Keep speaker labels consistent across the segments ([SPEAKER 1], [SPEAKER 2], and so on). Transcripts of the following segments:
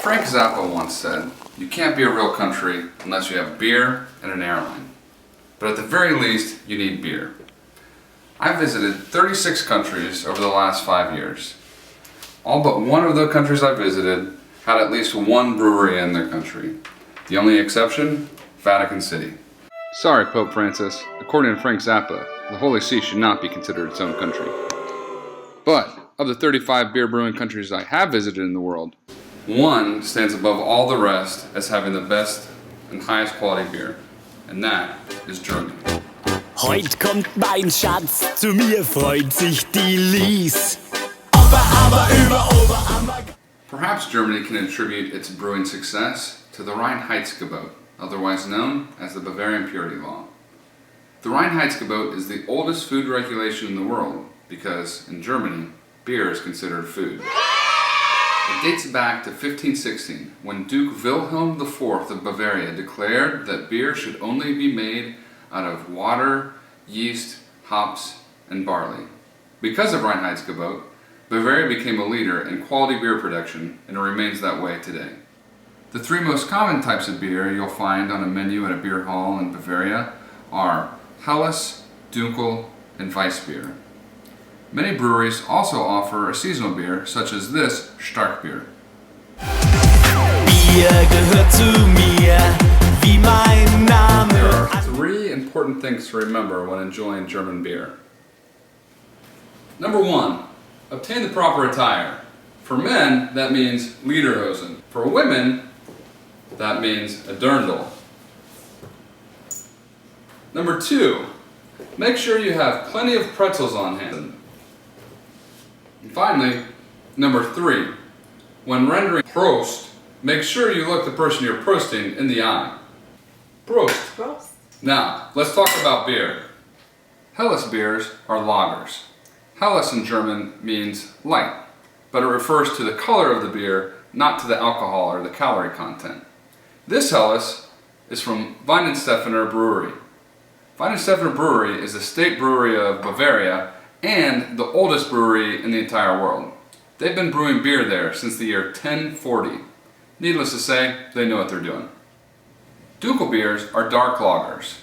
[SPEAKER 1] Frank Zappa once said, "You can't be a real country unless you have beer and an airline. But at the very least, you need beer." I've visited 36 countries over the last 5 years. All but one of the countries I visited had at least one brewery in their country. The only exception? Vatican City. Sorry, Pope Francis. According to Frank Zappa, the Holy See should not be considered its own country. But of the 35 beer brewing countries I have visited in the world, one stands above all the rest as having the best and highest quality beer, and that is Germany.
[SPEAKER 2] Heut kommt mein Schatz, zu mir freut sich die Lies.
[SPEAKER 1] Perhaps Germany can attribute its brewing success to the Reinheitsgebot, otherwise known as the Bavarian Purity Law. The Reinheitsgebot is the oldest food regulation in the world because, in Germany, beer is considered food. It dates back to 1516, when Duke Wilhelm IV of Bavaria declared that beer should only be made out of water, yeast, hops, and barley. Because of Reinheitsgebot, Bavaria became a leader in quality beer production, and it remains that way today. The three most common types of beer you'll find on a menu at a beer hall in Bavaria are Helles, Dunkel, and Weissbier. Many breweries also offer a seasonal beer, such as this Starkbier.
[SPEAKER 2] Bier gehört zu mir, wie mein Name.
[SPEAKER 1] There are three important things to remember when enjoying German beer. Number one, obtain the proper attire. For men, that means lederhosen. For women, that means a dirndl. Number two, make sure you have plenty of pretzels on hand. And finally, number three, when rendering Prost, make sure you look the person you're prosting in the eye. Prost.
[SPEAKER 3] Prost.
[SPEAKER 1] Now, let's talk about beer. Helles beers are lagers. Helles in German means light, but it refers to the color of the beer, not to the alcohol or the calorie content. This Helles is from Weihenstephaner Brewery. Weihenstephaner Brewery is the state brewery of Bavaria and the oldest brewery in the entire world. They've been brewing beer there since the year 1040. Needless to say, they know what they're doing. Dunkel beers are dark lagers.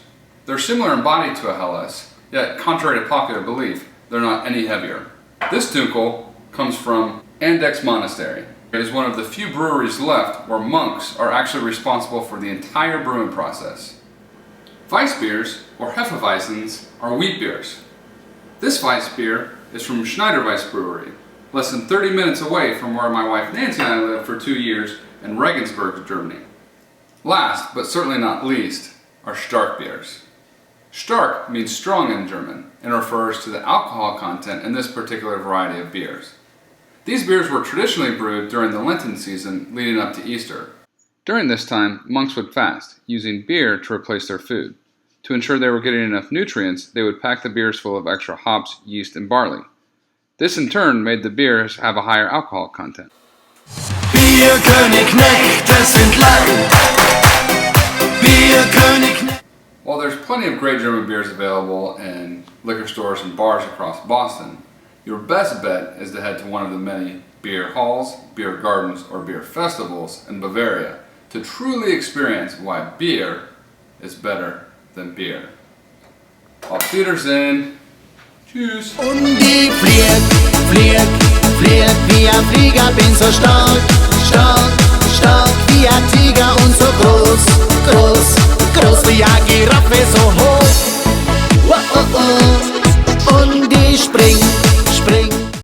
[SPEAKER 1] They're similar in body to a Helles, yet contrary to popular belief, they're not any heavier. This Dunkel comes from Andechs Monastery. It is one of the few breweries left where monks are actually responsible for the entire brewing process. Weissbiers, or Hefeweizens, are wheat beers. This Weissbier is from Schneiderweiss Brewery, less than 30 minutes away from where my wife Nancy and I lived for 2 years in Regensburg, Germany. Last, but certainly not least, are Stark beers. Stark means strong in German and refers to the alcohol content in this particular variety of beers. These beers were traditionally brewed during the Lenten season leading up to Easter. During this time, monks would fast, using beer to replace their food. To ensure they were getting enough nutrients, they would pack the beers full of extra hops, yeast, and barley. This in turn made the beers have a higher alcohol content. While there's plenty of great German beers available in liquor stores and bars across Boston, your best bet is to head to one of the many beer halls, beer gardens, or beer festivals in Bavaria to truly experience why beer is better than beer. Auf Wiedersehen. Tschüss.
[SPEAKER 2] Und ich flieg wie ein Flieger, bin so stark, stark, stark.